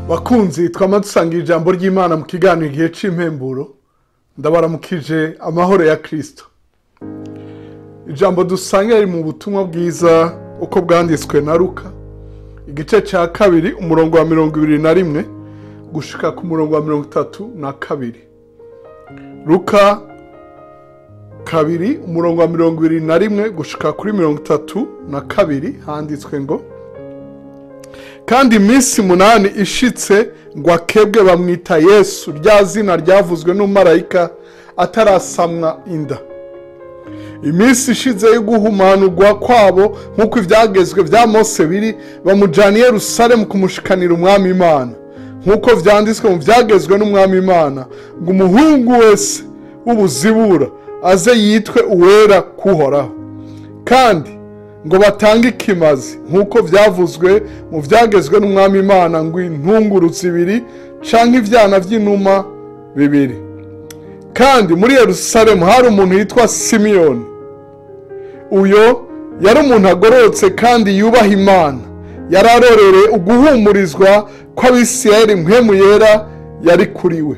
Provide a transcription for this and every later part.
Bakunzi twama dusangira ijambo ry'Imana mu kiganiro igihe c'impemburo, ndabaramukije amahoro ya Kristo. Ijambo dusangira riri mu butumwa bwiza uko bwanditswe na Luka, igice ca kabiri umurongo wa 21 gushika ku murongo wa 32. Luka kabiri umurongo wa 21 gushika kuri 32 handitswe ngo: kandi iminsi 8 ishitse ngo akebwe bamwita Yesu, rya zina ryavuzwe n'umumarayika atarasamwa inda. Iminsi ishize yo guhumanurwa kwabo nk'uko ivyagezwe vya Mose biri, bamujana i Yerusalemu kumushikanira umwami Imana, nk'uko vyanditswe mu vyagezwe n'umwami Imana ngo umuhungu wese w'ubuzibura aze yitwe uwera kuhoraho, kandi ngo batange ikimazi nk'uko vyavuzwe mu vyagezwe n'umwami Imana ngo intunguru 2 canke ivyana vy'inuma 2. Kandi muri Yerusalemu hari umuntu yitwa Simiyoni. Uyo yari umuntu agororotse kandi yubaha Imana, yari arorereye uguhumurizwa kw'Abisirayeli, mpwemu yera yari kuri we.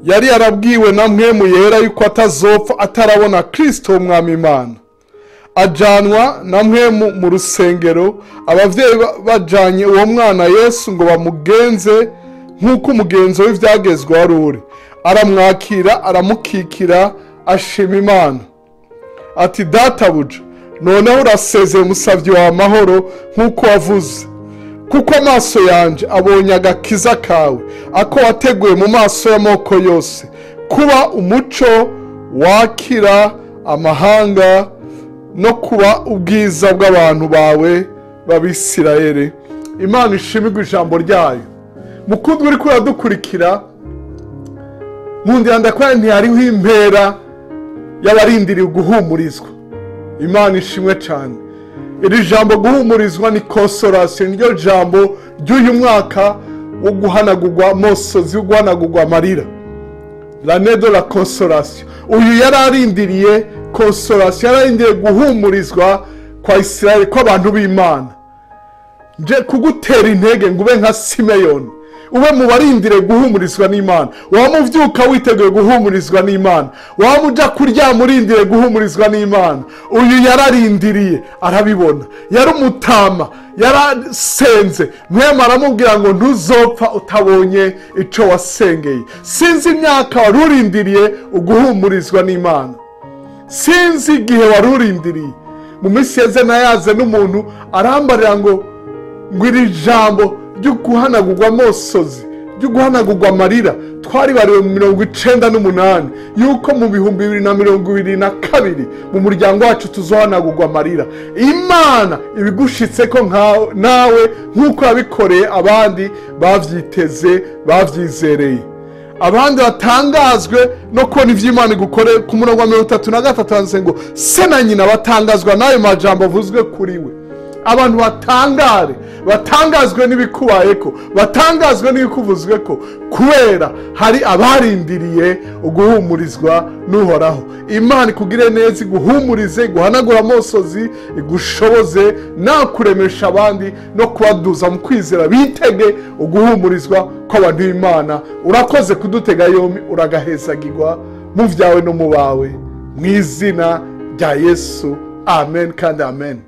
Yari yarabwiwe na mpwemu yera yuko atazopfa atarabona Kristo w'umwami Imana. Ajanwa na mpwemu mu rusengero, abavyeyi bajanye uwo mwana Yesu ngo bamugenze nk'uko umugenzo w'ivyagezwe wari uri. Aramwakira, aramukikira, ashima Imana ati: databuja, noneho urasezeye umusavyi wawe amahoro nk'uko wavuze, kuko amaso yanje abonye agakiza kawe, ako wateguye mu maso y'amoko yose, kuba umuco wakira amahanga no kuba ubwiza bw'abantu bawe b'Abisirayeli. Imana ishimirwe ijambo ryayo. Mukundwa uri kuradukurikira, nkundira ndakora ntihariho impera y'abarindiriye guhumurizwa. Imana ishimwe cyane. Iri jambo guhumurizwa ni consolation, niryo jambo ry'uyu mwaka wo guhanagurwa amosozi, wo guhanagurwa amarira. L'année de la consolation. Uyu yararindiriye consolation, yararindiriye guhumurizwa kwa Isirayeli, kw'abantu b'Imana. Nje kugutera intege ngo ube nka Simeyoni, ube mu barindire guhumurizwa n'Imana. Wamuvyuka witeguye guhumurizwa n'Imana, wamuja kuryama urindire guhumurizwa n'Imana. Uyu yararindiriye arabibona, yari umutama, yarasenze, mwema aramubwira ngo ntuzopfa utabonye ico wasengeye. Sinzi imyaka warurindiriye uguhumurizwa n'Imana, sinzi igihe warurindiriye. Mu minsi yeze nayaze n'umuntu arambarira ngo iri jambo ryo guhanagurwa amosozi, ryo guhanagurwa amarira, twari bariwe mu 98 yuko mu 2022 mu muryango wacu tuzohanagurwa amarira. Imana ibigushitse ko nawe nk'uko yabikoreye abandi bavyiteze, bavyizereye. Abandi batangazwe no kubona ivy'Imana igukore. Ku murongo wa 33 handitse ngo se na nyina batangazwa n'ayo majambo avuzwe kuri we. Abantu batangazwe n'ibikubayeko, batangazwe n'ibikuvuzweko, kubera hari abarindiriye uguhumurizwa n'Uhoraho. Imana ikugire neza, iguhumurize, guhanagura amosozi, igushoboze na kuremesha abandi no kubaduza mu kwizera, bitege uguhumurizwa kw'abantu b'Imana. Urakoze kudutega yombi, uragahezagirwa mu vyawe no mu bawe, mu izina rya Yesu. Amen kandi amen.